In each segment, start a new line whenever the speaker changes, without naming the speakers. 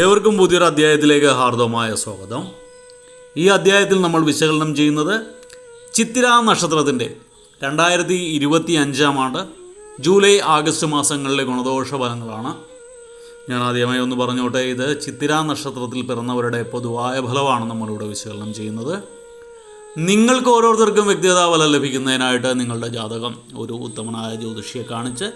ഏവർക്കും പുതിയൊരു അധ്യായത്തിലേക്ക് ഹാർദവമായ സ്വാഗതം. ഈ അധ്യായത്തിൽ നമ്മൾ വിശകലനം ചെയ്യുന്നത് ചിത്തിര നക്ഷത്രത്തിൻ്റെ 2025 ആണ്ട് ജൂലൈ ആഗസ്റ്റ് മാസങ്ങളിലെ ഗുണദോഷ ഫലങ്ങളാണ്. ഞാൻ ആദ്യമായി ഒന്ന് പറഞ്ഞോട്ടെ, ഇത് ചിത്തിര നക്ഷത്രത്തിൽ പിറന്നവരുടെ പൊതുവായ ഫലമാണ് നമ്മളിവിടെ വിശകലനം ചെയ്യുന്നത്. നിങ്ങൾക്ക് ഓരോരുത്തർക്കും വ്യക്തിഗത ഫലം ലഭിക്കുന്നതിനായിട്ട് നിങ്ങളുടെ ജാതകം ഒരു ഉത്തമനായ ജ്യോതിഷിയെ കാണിച്ച്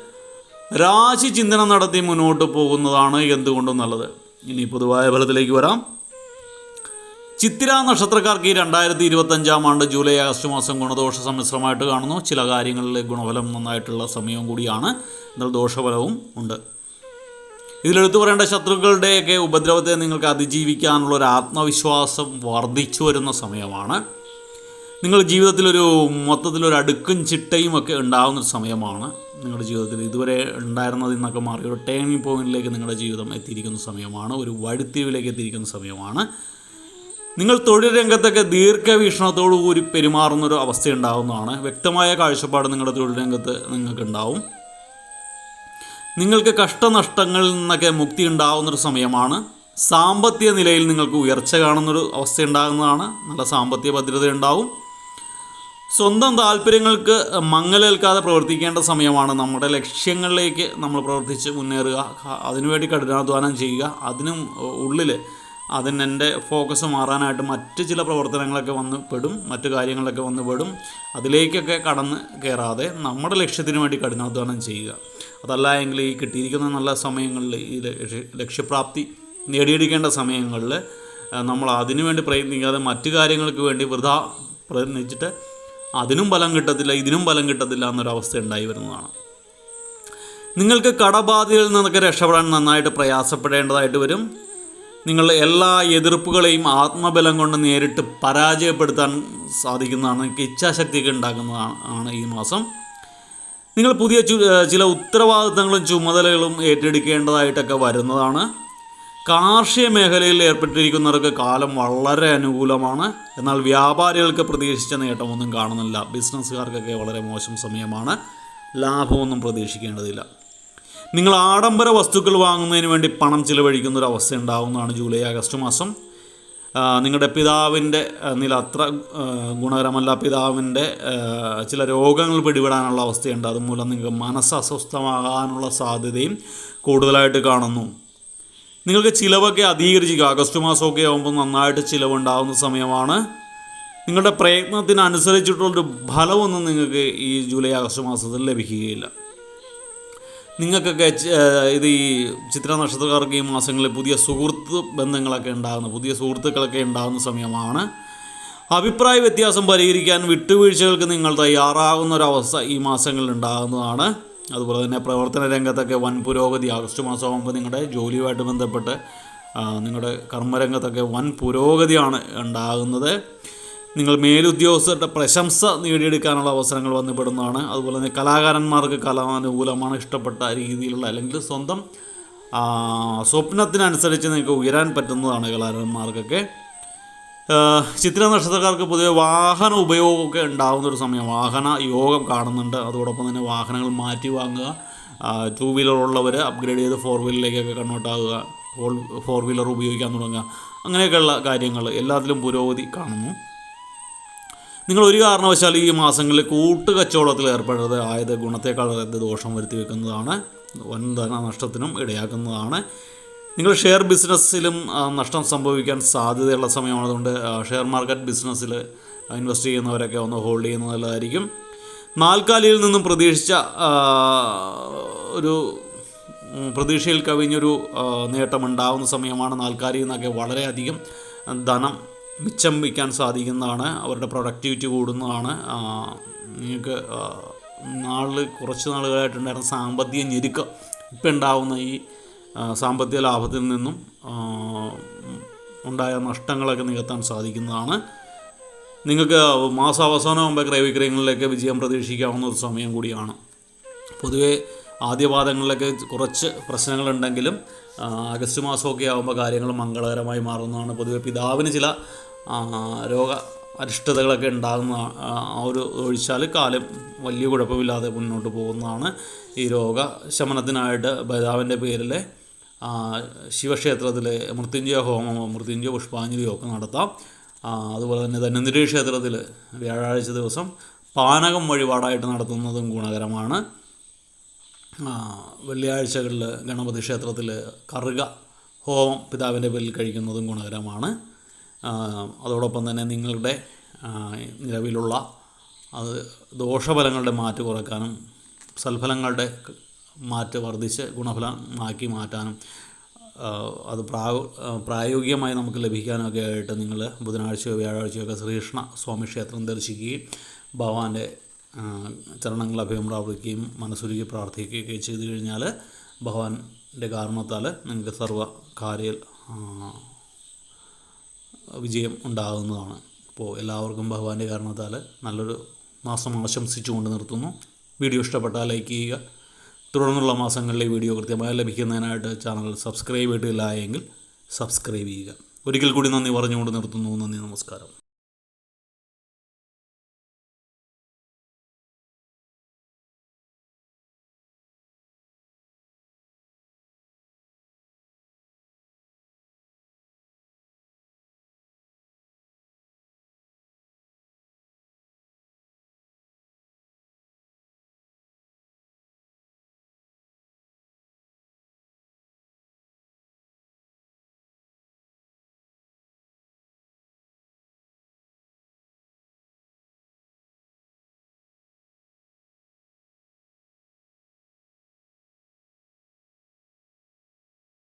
രാശി ചിന്തനം നടത്തി മുന്നോട്ട് പോകുന്നതാണ് എന്തുകൊണ്ടും നല്ലത്. ഇനി പൊതുവായ ഫലത്തിലേക്ക് വരാം. ചിത്തിര നക്ഷത്രക്കാർക്ക് ഈ 2025 ആണ്ട് ജൂലൈ ആഗസ്റ്റ് മാസം ഗുണദോഷ സമ്മിശ്രമായിട്ട് കാണുന്നു. ചില കാര്യങ്ങളിൽ ഗുണഫലം നന്നായിട്ടുള്ള സമയവും കൂടിയാണ്, എന്നാൽ ദോഷഫലവും ഉണ്ട്. ഇതിലെടുത്തു പറയേണ്ട ശത്രുക്കളുടെയൊക്കെ ഉപദ്രവത്തെ നിങ്ങൾക്ക് അതിജീവിക്കാനുള്ള ഒരു ആത്മവിശ്വാസം വർദ്ധിച്ചു വരുന്ന സമയമാണ്. നിങ്ങൾ ജീവിതത്തിലൊരു മൊത്തത്തിലൊരു അടുക്കും ചിട്ടയും ഒക്കെ ഉണ്ടാകുന്നൊരു സമയമാണ്. നിങ്ങളുടെ ജീവിതത്തിൽ ഇതുവരെ ഉണ്ടായിരുന്നതിൽ നിന്നൊക്കെ മാറി ഒരു ടേണിംഗ് പോയിന്റിലേക്ക് നിങ്ങളുടെ ജീവിതം എത്തിയിരിക്കുന്ന സമയമാണ്. ഒരു വഴിത്തിരിവിലേക്ക് എത്തിയിരിക്കുന്ന സമയമാണ്. നിങ്ങൾ തൊഴിൽ രംഗത്തൊക്കെ ദീർഘവീക്ഷണത്തോടു കൂടി പെരുമാറുന്നൊരു അവസ്ഥ ഉണ്ടാകുന്നതാണ്. വ്യക്തമായ കാഴ്ചപ്പാട് നിങ്ങളുടെ തൊഴിൽ രംഗത്ത് നിങ്ങൾക്കുണ്ടാവും. നിങ്ങൾക്ക് കഷ്ടനഷ്ടങ്ങളിൽ നിന്നൊക്കെ മുക്തി ഉണ്ടാകുന്നൊരു സമയമാണ്. സാമ്പത്തിക നിലയിൽ നിങ്ങൾക്ക് ഉയർച്ച കാണുന്നൊരു അവസ്ഥ ഉണ്ടാകുന്നതാണ്. നല്ല സാമ്പത്തിക ഭദ്രത ഉണ്ടാവും. സ്വന്തം താല്പര്യങ്ങൾക്ക് മങ്ങലേൽക്കാതെ പ്രവർത്തിക്കേണ്ട സമയമാണ്. നമ്മുടെ ലക്ഷ്യങ്ങളിലേക്ക് നമ്മൾ പ്രവർത്തിച്ച് മുന്നേറുക, അതിനുവേണ്ടി കഠിനാധ്വാനം ചെയ്യുക. അതിനും ഉള്ളിൽ അതിനെൻ്റെ ഫോക്കസ് മാറാനായിട്ട് മറ്റ് ചില പ്രവർത്തനങ്ങളൊക്കെ വന്ന് പെടും, മറ്റു കാര്യങ്ങളൊക്കെ വന്ന് പെടും. അതിലേക്കൊക്കെ കടന്ന് കയറാതെ നമ്മുടെ ലക്ഷ്യത്തിന് വേണ്ടി കഠിനാധ്വാനം ചെയ്യുക. അതല്ല എങ്കിൽ ഈ കിട്ടിയിരിക്കുന്ന നല്ല സമയങ്ങളിൽ, ഈ ലക്ഷ്യപ്രാപ്തി നേടിയെടുക്കേണ്ട സമയങ്ങളിൽ നമ്മൾ അതിനു വേണ്ടി പ്രയത്നിക്കാതെ മറ്റു കാര്യങ്ങൾക്ക് വേണ്ടി വൃഥാ പ്രയത്നിച്ചിട്ട് അതിനും ഫലം കിട്ടത്തില്ല, ഇതിനും ഫലം കിട്ടത്തില്ല എന്നൊരവസ്ഥ ഉണ്ടായി വരുന്നതാണ്. നിങ്ങൾക്ക് കടബാധ്യതയിൽ നിന്നൊക്കെ രക്ഷപ്പെടാൻ നന്നായിട്ട് പ്രയാസപ്പെടേണ്ടതായിട്ട് വരും. നിങ്ങൾ എല്ലാ എതിർപ്പുകളെയും ആത്മബലം കൊണ്ട് നേരിട്ട് പരാജയപ്പെടുത്താൻ സാധിക്കുന്നതാണ്. നിങ്ങൾക്ക് ഇച്ഛാശക്തിയൊക്കെ ഉണ്ടാക്കുന്നതാണ് ഈ മാസം. നിങ്ങൾ പുതിയ ചില ഉത്തരവാദിത്തങ്ങളും ചുമതലകളും ഏറ്റെടുക്കേണ്ടതായിട്ടൊക്കെ വരുന്നതാണ്. കാർഷിക മേഖലയിൽ ഏർപ്പെട്ടിരിക്കുന്നവർക്ക് കാലം വളരെ അനുകൂലമാണ്. എന്നാൽ വ്യാപാരികൾക്ക് പ്രതീക്ഷിച്ച നേട്ടമൊന്നും കാണുന്നില്ല. ബിസിനസ്സുകാർക്കൊക്കെ വളരെ മോശം സമയമാണ്. ലാഭമൊന്നും പ്രതീക്ഷിക്കേണ്ടതില്ല. നിങ്ങൾ ആഡംബര വസ്തുക്കൾ വാങ്ങുന്നതിന് വേണ്ടി പണം ചിലവഴിക്കുന്നൊരവസ്ഥ ഉണ്ടാകുന്നതാണ് ജൂലൈ ആഗസ്റ്റ് മാസം. നിങ്ങളുടെ പിതാവിൻ്റെ നില അത്ര ഗുണകരമല്ല. പിതാവിൻ്റെ ചില രോഗങ്ങൾ പിടിപെടാനുള്ള അവസ്ഥയുണ്ട്. അതുമൂലം നിങ്ങൾക്ക് മനസ്സ് അസ്വസ്ഥമാകാനുള്ള സാധ്യതയും കൂടുതലായിട്ട് കാണുന്നു. നിങ്ങൾക്ക് ചിലവൊക്കെ അധികരിക്കുക. ആഗസ്റ്റ് മാസമൊക്കെ ആകുമ്പോൾ നന്നായിട്ട് ചിലവുണ്ടാകുന്ന സമയമാണ്. നിങ്ങളുടെ പ്രയത്നത്തിനനുസരിച്ചിട്ടുള്ളൊരു ഫലമൊന്നും നിങ്ങൾക്ക് ഈ ജൂലൈ ആഗസ്റ്റ് മാസത്തിൽ ലഭിക്കുകയില്ല. നിങ്ങൾക്കൊക്കെ ഇത് ഈ ചിത്ര നക്ഷത്രക്കാർക്ക് ഈ മാസങ്ങളിൽ പുതിയ സുഹൃത്ത് ബന്ധങ്ങളൊക്കെ ഉണ്ടാകുന്ന, പുതിയ സുഹൃത്തുക്കളൊക്കെ ഉണ്ടാകുന്ന സമയമാണ്. അഭിപ്രായ വ്യത്യാസം പരിഹരിക്കാൻ വിട്ടുവീഴ്ചകൾക്ക് നിങ്ങൾ തയ്യാറാകുന്ന ഒരവസ്ഥ ഈ മാസങ്ങളിൽ ഉണ്ടാകുന്നതാണ്. അതുപോലെ തന്നെ പ്രവർത്തന രംഗത്തൊക്കെ വൻ പുരോഗതി. ആഗസ്റ്റ് മാസമാകുമ്പോൾ നിങ്ങളുടെ ജോലിയുമായിട്ട് ബന്ധപ്പെട്ട് നിങ്ങളുടെ കർമ്മരംഗത്തൊക്കെ വൻ പുരോഗതിയാണ് ഉണ്ടാകുന്നത്. നിങ്ങൾ മേലുദ്യോഗസ്ഥരുടെ പ്രശംസ നേടിയെടുക്കാനുള്ള അവസരങ്ങൾ വന്നുപെടുന്നതാണ്. അതുപോലെ തന്നെ കലാകാരന്മാർക്ക് കലാനുകൂലമാണ്. ഇഷ്ടപ്പെട്ട രീതിയിലുള്ള അല്ലെങ്കിൽ സ്വന്തം സ്വപ്നത്തിനനുസരിച്ച് നിങ്ങൾക്ക് ഉയരാൻ പറ്റുന്നതാണ് കലാകാരന്മാർക്കൊക്കെ. ചിത്ര നക്ഷത്രക്കാർക്ക് പൊതുവെ വാഹന ഉപയോഗമൊക്കെ ഉണ്ടാകുന്നൊരു സമയം. വാഹന യോഗം കാണുന്നുണ്ട്. അതോടൊപ്പം തന്നെ വാഹനങ്ങൾ മാറ്റി വാങ്ങുക. 2 വീലർ ഉള്ളവർ അപ്ഗ്രേഡ് ചെയ്ത് 4 വീലറിലേക്കൊക്കെ കൺവേർട്ടാകുക, 4 വീലർ ഉപയോഗിക്കാൻ തുടങ്ങുക. അങ്ങനെയൊക്കെയുള്ള കാര്യങ്ങൾ എല്ലാത്തിലും പുരോഗതി കാണുന്നു. നിങ്ങൾ ഒരു കാരണവശാലും ഈ മാസങ്ങളിൽ കൂട്ടുകച്ചവടത്തിൽ ഏർപ്പെടരുത്. ആയത് ഗുണത്തേക്കാൾ ദോഷം വരുത്തി വെക്കുന്നതാണ്. വൻധന നഷ്ടത്തിനും ഇടയാക്കുന്നതാണ്. നിങ്ങൾ ഷെയർ ബിസിനസ്സിലും നഷ്ടം സംഭവിക്കാൻ സാധ്യതയുള്ള സമയമാണ്. അതുകൊണ്ട് ഷെയർ മാർക്കറ്റ് ബിസിനസ്സിൽ ഇൻവെസ്റ്റ് ചെയ്യുന്നവരൊക്കെ ഒന്ന് ഹോൾഡ് ചെയ്യുന്നത് നല്ലതായിരിക്കും. നാൽക്കാലിയിൽ നിന്നും ഒരു പ്രതീക്ഷയിൽ കവിഞ്ഞൊരു നേട്ടമുണ്ടാകുന്ന സമയമാണ്. നാൽക്കാലിയിൽ നിന്നൊക്കെ വളരെയധികം ധനം മിച്ചം വയ്ക്കാൻ സാധിക്കുന്നതാണ്. അവരുടെ പ്രൊഡക്ടിവിറ്റി കൂടുന്നതാണ്. നിങ്ങൾക്ക് കുറച്ച് നാളുകളായിട്ടുണ്ടായിരുന്ന സാമ്പത്തിക ഞെരുക്കം ഇപ്പം ഉണ്ടാകുന്ന ഈ സാമ്പത്തിക ലാഭത്തിൽ നിന്നും ഉണ്ടായ നഷ്ടങ്ങളൊക്കെ നികത്താൻ സാധിക്കുന്നതാണ്. നിങ്ങൾക്ക് മാസാവസാനമാകുമ്പോൾ ക്രയവിക്രയങ്ങളിലേക്ക് വിജയം പ്രതീക്ഷിക്കാവുന്ന ഒരു സമയം കൂടിയാണ്. പൊതുവേ ആദ്യപാദങ്ങളിലൊക്കെ കുറച്ച് പ്രശ്നങ്ങളുണ്ടെങ്കിലും ആഗസ്റ്റ് മാസമൊക്കെ ആകുമ്പോൾ കാര്യങ്ങൾ മംഗളകരമായി മാറുന്നതാണ്. പൊതുവെ പിതാവിന് ചില രോഗ അരിഷ്ടതകളൊക്കെ ഉണ്ടാകുന്ന ഒരു ഒഴിച്ചാൽ കാലം വലിയ കുഴപ്പമില്ലാതെ മുന്നോട്ട് പോകുന്നതാണ്. ഈ രോഗശമനത്തിനായിട്ട് പിതാവിൻ്റെ പേരിൽ ശിവക്ഷേത്രത്തിൽ മൃത്യുഞ്ജയ ഹോമമോ മൃത്യുഞ്ജയ പുഷ്പാഞ്ജലിയോ ഒക്കെ നടത്താം. അതുപോലെ തന്നെ ധന്വന്തരി ക്ഷേത്രത്തിൽ വ്യാഴാഴ്ച ദിവസം പാനകം വഴിപാടായിട്ട് നടത്തുന്നതും ഗുണകരമാണ്. വെള്ളിയാഴ്ചകളിൽ ഗണപതി ക്ഷേത്രത്തിൽ കറുക ഹോമം പിതാവിൻ്റെ പേരിൽ കഴിക്കുന്നതും ഗുണകരമാണ്. അതോടൊപ്പം തന്നെ നിങ്ങളുടെ നിലവിലുള്ള അത് ദോഷഫലങ്ങളുടെ മാറ്റ് കുറയ്ക്കാനും സൽഫലങ്ങളുടെ മാറ്റ് വർദ്ധിച്ച് ഗുണഫലമാക്കി മാറ്റാനും അത് പ്രായോഗികമായി നമുക്ക് ലഭിക്കാനൊക്കെ ആയിട്ട് നിങ്ങൾ ബുധനാഴ്ചയോ വ്യാഴാഴ്ചയോ ഒക്കെ ശ്രീകൃഷ്ണ സ്വാമി ക്ഷേത്രം ദർശിക്കുകയും ഭഗവാന്റെ ചരണങ്ങൾ അഭയം പ്രാപിക്കുകയും മനസ്സുരുകി പ്രാർത്ഥിക്കുകയൊക്കെ ചെയ്തു കഴിഞ്ഞാൽ ഭഗവാന്റെ കാരണത്താൽ നിങ്ങൾക്ക് സർവ്വ കാര്യ വിജയം ഉണ്ടാകുന്നതാണ്. അപ്പോൾ എല്ലാവർക്കും ഭഗവാന്റെ കാരണത്താൽ നല്ലൊരു മാസം ആശംസിച്ചുകൊണ്ട് നിർത്തുന്നു. വീഡിയോ ഇഷ്ടപ്പെട്ടാൽ ലൈക്ക് ചെയ്യുക. തുടർന്നുള്ള മാസങ്ങളിലെ വീഡിയോ കൃത്യമായി ലഭിക്കുന്നതിനായിട്ട് ചാനൽ സബ്സ്ക്രൈബ് ചെയ്തിട്ടില്ല എങ്കിൽ സബ്സ്ക്രൈബ് ചെയ്യുക. ഒരിക്കൽ കൂടി നന്ദി പറഞ്ഞുകൊണ്ട് നിർത്തുന്നു. നന്ദി, നമസ്കാരം.